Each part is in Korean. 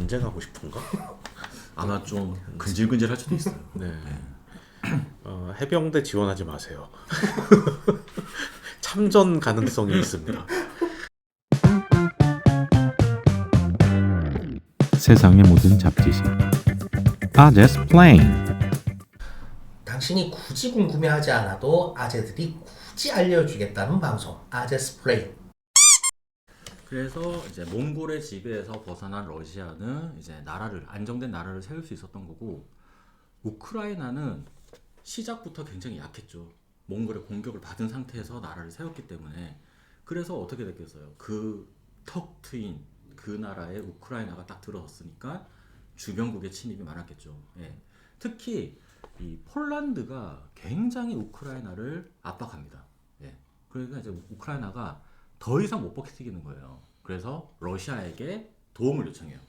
전쟁하고 싶은가? 아마 좀 근질근질할 수도 있어요. 네. 해병대 지원하지 마세요. 참전 가능성이 있습니다. 세상의 모든 잡지식 아제스 플레인. 당신이 굳이 궁금해하지 않아도 아재들이 굳이 알려주겠다는 방송 아제스 플레이. 그래서 이제 몽골의 지배에서 벗어난 러시아는 이제 안정된 나라를 세울 수 있었던 거고, 우크라이나는 시작부터 굉장히 약했죠. 몽골의 공격을 받은 상태에서 나라를 세웠기 때문에. 그래서 어떻게 됐겠어요? 그 턱 트인 그 나라에 우크라이나가 딱 들어섰으니까 주변국의 침입이 많았겠죠. 예. 특히 이 폴란드가 굉장히 우크라이나를 압박합니다. 예. 그러니까 이제 우크라이나가 더 이상 못 버티겠는 거예요. 그래서 러시아에게 도움을 요청해요.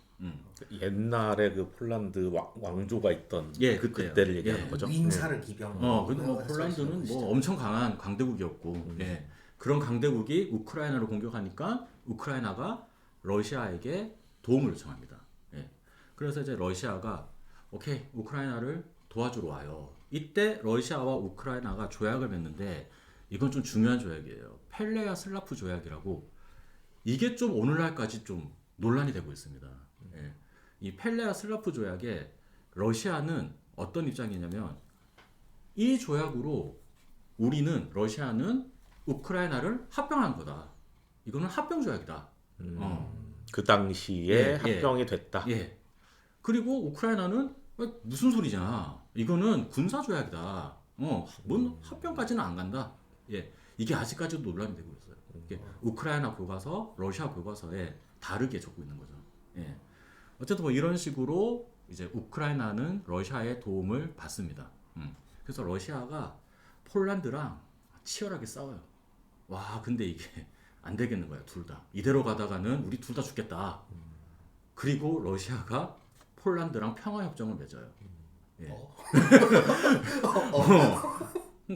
옛날에 그 폴란드 왕조가 있던 예, 그때를 얘기하는 거죠. 윈사를 기병. 근데 뭐 폴란드는 뭐 엄청 강한 강대국이었고, 예. 그런 강대국이 우크라이나를 공격하니까 우크라이나가 러시아에게 도움을 요청합니다. 예. 그래서 이제 러시아가 오케이, 우크라이나를 도와주러 와요. 이때 러시아와 우크라이나가 조약을 맺는데, 이건 좀 중요한 조약이에요. 펠레아 슬라프 조약이라고. 이게 좀 오늘날까지 좀 논란이 되고 있습니다. 예. 이 펠레아 슬라프 조약에 러시아는 어떤 입장이냐면, 이 조약으로 러시아는 우크라이나를 합병한 거다. 이거는 합병 조약이다. 그 당시에 예, 합병이 됐다. 예. 그리고 우크라이나는 무슨 소리냐? 이거는 군사 조약이다. 뭔 합병까지는 안 간다. 예. 이게 아직까지도 논란이 되고 있어요. 이게 우크라이나 교과서, 러시아 교과서에 다르게 적고 있는 거죠. 예. 어쨌든 뭐 이런 식으로 이제 우크라이나는 러시아의 도움을 받습니다. 그래서 러시아가 폴란드랑 치열하게 싸워요. 와, 근데 이게 안 되겠는 거야, 둘 다. 이대로 가다가는 우리 둘 다 죽겠다. 그리고 러시아가 폴란드랑 평화협정을 맺어요. 예.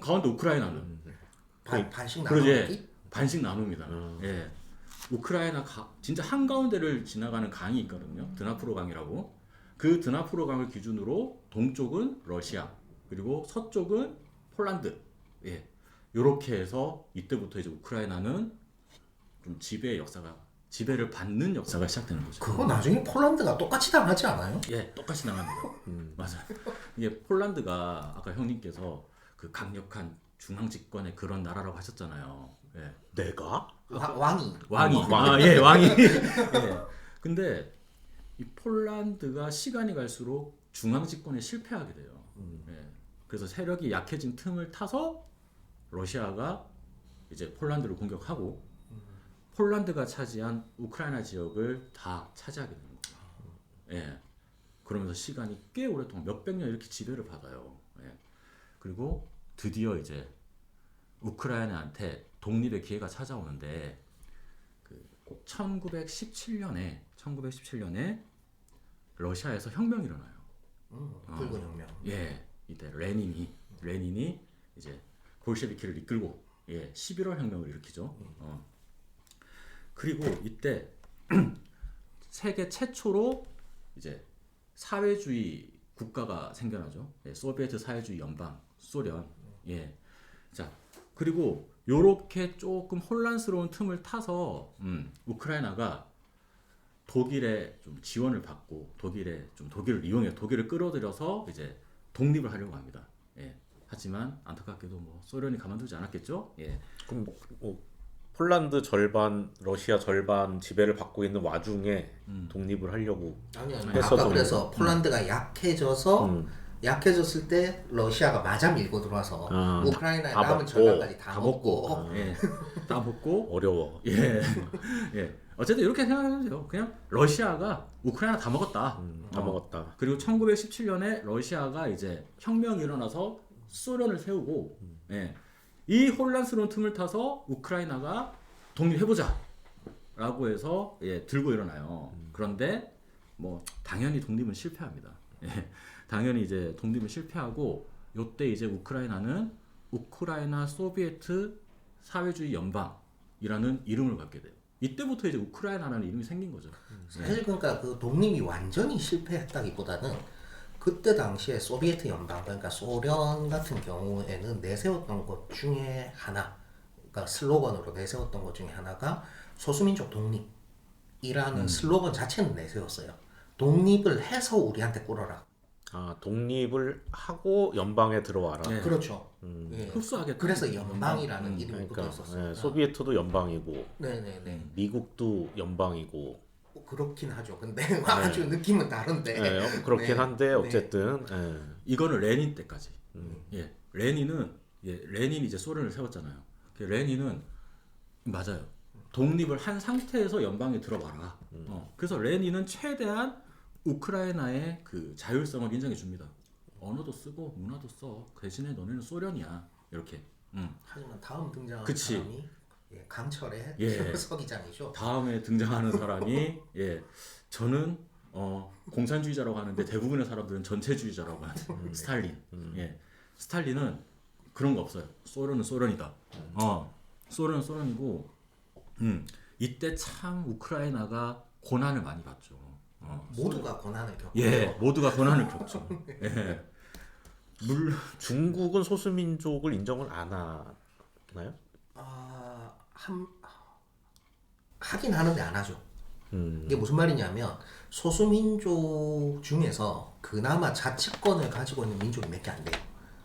가운데 우크라이나는 반씩 그러지, 나누기? 반씩 나눕니다. 예. 우크라이나 진짜 한가운데를 지나가는 강이 있거든요. 드나프로 강이라고. 그 드나프로 강을 기준으로 동쪽은 러시아, 그리고 서쪽은 폴란드. 예. 요렇게 해서 이때부터 이제 우크라이나는 좀 지배를 받는 역사가 시작되는 거죠. 그거 나중에 폴란드가 똑같이 당하지 않아요? 예, 똑같이 나갑니다. 맞아요. 이게 폴란드가 아까 형님께서 그 강력한 중앙 집권의 그런 나라라고 하셨잖아요. 예. 내가? 왕이. 예, 왕이. 예. 근데 이 폴란드가 시간이 갈수록 중앙 집권에 실패하게 돼요. 예. 그래서 세력이 약해진 틈을 타서 러시아가 이제 폴란드를 공격하고, 폴란드가 차지한 우크라이나 지역을 다 차지하게 되는 거예요. 예. 그러면서 시간이 꽤 오랫동안 몇백 년 이렇게 지배를 받아요. 예. 그리고 드디어 이제 우크라이나한테 독립의 기회가 찾아오는데, 1917년에 러시아에서 혁명이 일어나요. 붉은 혁명. 예. 이때 레닌이 이제 볼셰비키를 이끌고 11월 혁명을 일으키죠. 그리고 이때 세계 최초로 이제 사회주의 국가가 생겨나죠. 예, 소비에트 사회주의 연방, 소련. 예. 자, 그리고 요렇게 조금 혼란스러운 틈을 타서 우크라이나가 독일의 좀 지원을 받고, 독일을 이용해 독일을 끌어들여서 이제 독립을 하려고 합니다. 예. 하지만 안타깝게도 뭐 소련이 가만두지 않았겠죠. 예. 그럼 폴란드 절반, 러시아 절반 지배를 받고 있는 와중에 독립을 하려고 아니 했었던 아까 그래서 폴란드가 약해졌을 때 러시아가 맞아 밀고 들어와서 우크라이나에 다 남은 먹고, 절반까지 다 먹고. 예. 다 먹고. 어려워. 예. 예. 어쨌든 이렇게 생각하면 돼요. 그냥 러시아가 우크라이나 다 먹었다. 다 먹었다. 그리고 1917년에 러시아가 이제 혁명이 일어나서 소련을 세우고, 예. 이 혼란스러운 틈을 타서 우크라이나가 독립해보자 라고 해서 들고 일어나요. 그런데 뭐 당연히 독립은 실패합니다. 예. 당연히 이제 독립은 실패하고, 요때 이제 우크라이나는 우크라이나 소비에트 사회주의 연방이라는 이름을 갖게 돼요. 이때부터 이제 우크라이나라는 이름이 생긴 거죠. 사실 그러니까 그 독립이 완전히 실패했다기보다는 그때 당시에 소비에트 연방 그러니까 소련 같은 경우에는 내세웠던 것 중에 하나, 그러니까 슬로건으로 내세웠던 것 중에 하나가 소수민족 독립이라는 슬로건 자체는 내세웠어요. 독립을 해서 우리한테 꿇어라. 아, 독립을 하고 연방에 들어와라. 네. 그렇죠. 예. 흡수하겠다. 그래서 연방이라는 이름이 그러니까 붙어있었어요. 소비에트도 연방이고 네네네. 미국도 연방이고 그렇긴 하죠. 근데 아주 느낌은 다른데. 그렇긴 네. 한데 네. 어쨌든 이거는 레닌 때까지. 예, 레닌이 이제 소련을 세웠잖아요. 레닌은 맞아요. 독립을 한 상태에서 연방에 들어와라. 그래서 레닌은 최대한 우크라이나의 그 자율성을 인정해 줍니다. 언어도 쓰고 문화도 써. 그 대신에 너네는 소련이야. 이렇게. 하지만 다음 등장하는 그치. 사람이 강철의 예. 서기장이죠. 다음에 등장하는 사람이 저는 공산주의자라고 하는데 대부분의 사람들은 전체주의자라고 하는 스탈린. 예, 스탈린은 그런 거 없어요. 소련은 소련이다. 소련은 소련이고, 이때 참 우크라이나가 고난을 많이 봤죠. 모두가 고난을 겪고. 예, 모두가 고난을 겪죠. 예. 물론 중국은 소수민족을 인정을 안 하나요? 하긴 하는데 안 하죠. 이게 무슨 말이냐면 소수민족 중에서 그나마 자치권을 가지고 있는 민족이 몇 개 안 돼요.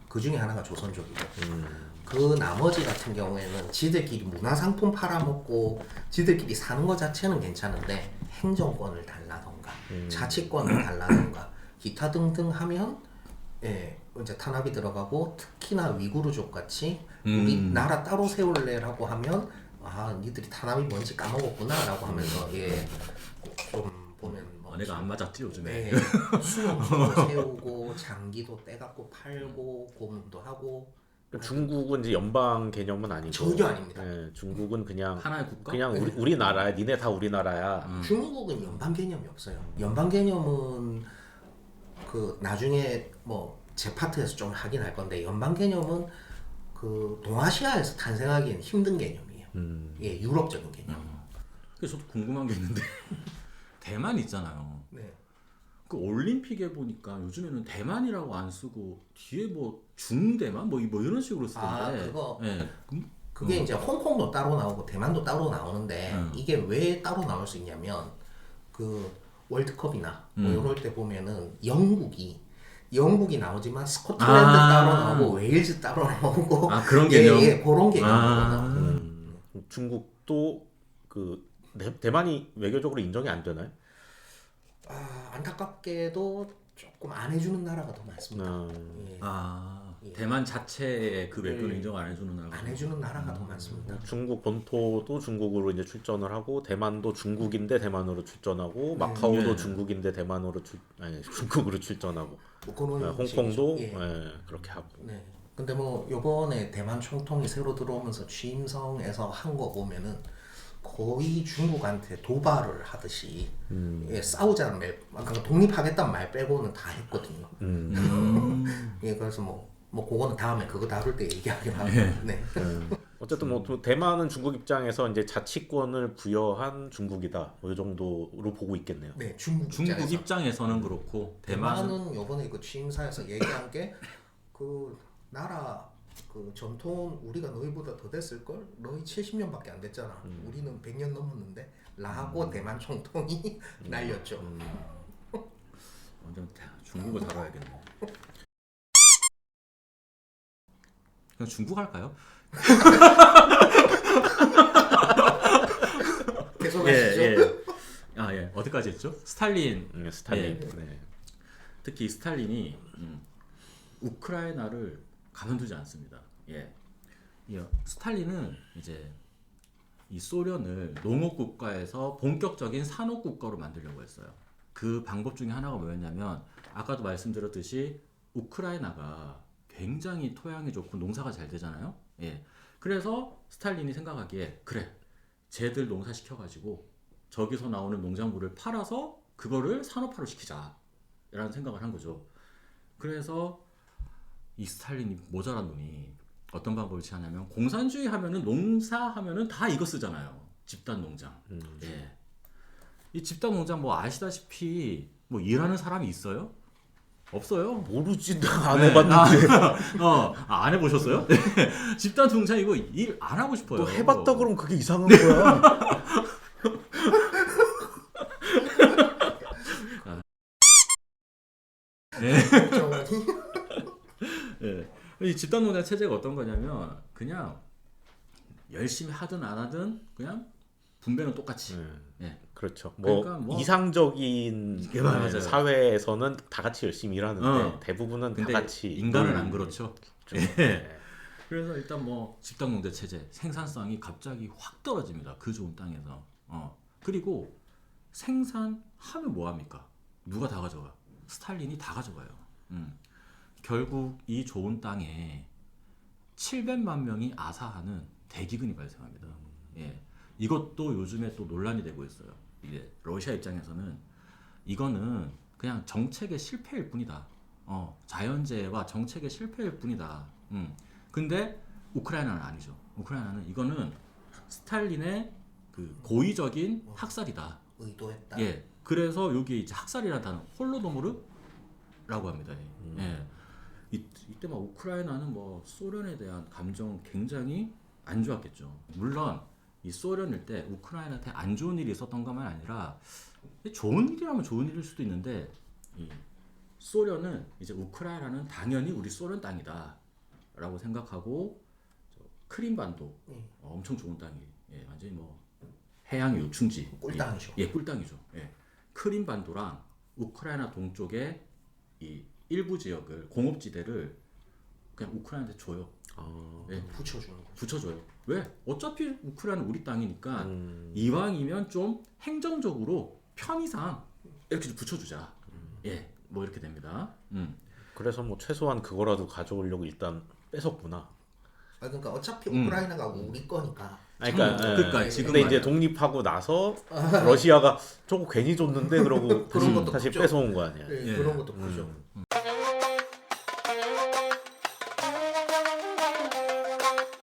그 중에 하나가 조선족이고 그 나머지 같은 경우에는 지들끼리 문화상품 팔아먹고 지들끼리 사는 것 자체는 괜찮은데 행정권을 달라던가 자치권을 달라던가 기타 등등 하면 이제 탄압이 들어가고 특히나 위구르족 같이 우리 나라 따로 세울래라고 하면 니들이 탄압이 뭔지 까먹었구나라고 하면서 좀 보면 내가 안 맞았지 요즘에. 수용소도 세우고 장기도 떼갖고 팔고 고문도 하고. 중국은 이제 연방 개념은 아니고 전혀 아닙니다. 중국은 그냥 하나의 국가? 그냥 우리나라야. 니네 다 우리나라야. 중국은 연방 개념이 없어요. 연방 개념은 그 나중에 뭐 제 파트에서 좀 하긴 할 건데 연방 개념은 그 동아시아에서 탄생하기엔 힘든 개념이에요. 유럽적인 개념. 그래서 저도 궁금한 게 있는데 대만 있잖아요. 네. 그 올림픽에 보니까 요즘에는 대만이라고 안 쓰고 뒤에 뭐 중대만 뭐 이런 식으로 쓰던데. 그거 예. 그게 이제 홍콩도 따로 나오고 대만도 따로 나오는데 이게 왜 따로 나올 수 있냐면 그 월드컵이나 뭐 이럴 때 보면은 영국이 나오지만 스코틀랜드 따로 나오고 웨일즈 따로 나오고 그런 개념. 그런 개념이거든요. 중국도 그 대만이 외교적으로 인정이 안 되나요? 안타깝게도 조금 안 해주는 나라가 더 많습니다. 대만 자체의 그 외교를 인정 안 해주는 나라가 안 해주는 나라가 더 많습니다. 중국 본토도 중국으로 이제 출전을 하고 대만도 중국인데 대만으로 출전하고 마카오도 중국인데 대만으로 중국으로 출전하고 홍콩도 그렇게 하고. 네. 근데 뭐 요번에 대만 총통이 새로 들어오면서 취임성에서 한 거 보면은 거의 중국한테 도발을 하듯이 싸우자는 말, 그러니까 독립하겠다는 말 빼고는 다 했거든요. 그래서 뭐 그거는 다음에 그거 다룰 때 얘기하긴 하고. 네. 어쨌든 뭐 대만은 중국 입장에서 이제 자치권을 부여한 중국이다. 뭐 이 정도로 보고 있겠네요. 네, 중국 입장에서는 그렇고 대만은 요번에 그 취임사에서 얘기한 게 그 나라 그 전통은 우리가 너희보다 더 됐을 걸. 너희 70년밖에 안 됐잖아. 우리는 100년 넘었는데. 라고 대만 총통이 날렸죠. 완전 중국을 다뤄야겠네. 그냥 중국 할까요? 계속 하시죠. 어디까지 했죠? 스탈린. 스탈린. 특히 스탈린이 우크라이나를 가만두지 않습니다. 스탈린은 이제 이 소련을 농업 국가에서 본격적인 산업 국가로 만들려고 했어요. 그 방법 중에 하나가 뭐였냐면 아까도 말씀드렸듯이 우크라이나가 굉장히 토양이 좋고 농사가 잘 되잖아요. 그래서 스탈린이 생각하기에 그래, 쟤들 농사 시켜가지고 저기서 나오는 농작물을 팔아서 그거를 산업화로 시키자라는 생각을 한 거죠. 그래서 이 스탈린이 모자란 놈이 어떤 방법을 취하냐면 공산주의 하면은 농사 하면은 다 이거 쓰잖아요. 집단 농장. 예. 이 집단 농장 뭐 아시다시피 뭐 일하는 사람이 있어요? 없어요. 모르지, 나 안 해봤는데. 안 해보셨어요? 집단 농장 이거 일 안 하고 싶어요. 또 해봤다 그러면 그게 이상한 거야. 예. 이 집단 농장 체제가 어떤 거냐면 그냥 열심히 하든 안 하든 그냥 분배는 똑같이. 예. 그렇죠. 뭐, 그러니까 뭐 이상적인 예, 맞아요. 사회에서는 다 같이 열심히 일하는데 대부분은 다 근데 같이 인간은 안 그렇죠. 예. 네. 그래서 일단 뭐 집단 농장 체제 생산성이 갑자기 확 떨어집니다. 그 좋은 땅에서. 그리고 생산하면 뭐 합니까? 누가 다 가져가? 스탈린이 다 가져가요. 결국 이 좋은 땅에 700만 명이 아사하는 대기근이 발생합니다. 예. 이것도 요즘에 또 논란이 되고 있어요. 이게 러시아 입장에서는 이거는 그냥 정책의 실패일 뿐이다. 자연재해와 정책의 실패일 뿐이다. 근데 우크라이나는 아니죠. 우크라이나는 이거는 스탈린의 그 고의적인 학살이다. 의도했다. 예. 그래서 여기 이제 학살이라는 단어 홀로도모르라고 합니다. 예. 이때 막 우크라이나는 뭐 소련에 대한 감정 굉장히 안 좋았겠죠. 물론 이 소련일 때 우크라이나한테 안 좋은 일이 있었던 것만 아니라 좋은 일이라면 좋은 일일 수도 있는데 이 소련은 이제 우크라이나는 당연히 우리 소련 땅이다라고 생각하고 크림반도 엄청 좋은 땅이 완전히 뭐 해양 요충지 꿀땅이죠. 꿀땅이죠. 예. 크림반도랑 우크라이나 동쪽의 이 일부 지역을 공업지대를 그냥 우크라이나한테 줘요. 예. 붙여주는 거. 붙여줘요. 왜? 어차피 우크라이나 우리 땅이니까 이왕이면 좀 행정적으로 편의상 이렇게 좀 붙여주자. 예, 뭐 이렇게 됩니다. 그래서 뭐 최소한 그거라도 가져오려고 일단 뺏었구나. 그러니까 어차피 우크라이나가 우리 거니까. 그러니까 지금 근데 이제 독립하고 나서 러시아가 저거 괜히 줬는데 그러고 그런 것도 다시 크죠. 뺏어온 거 아니야. 그런 것도 크죠.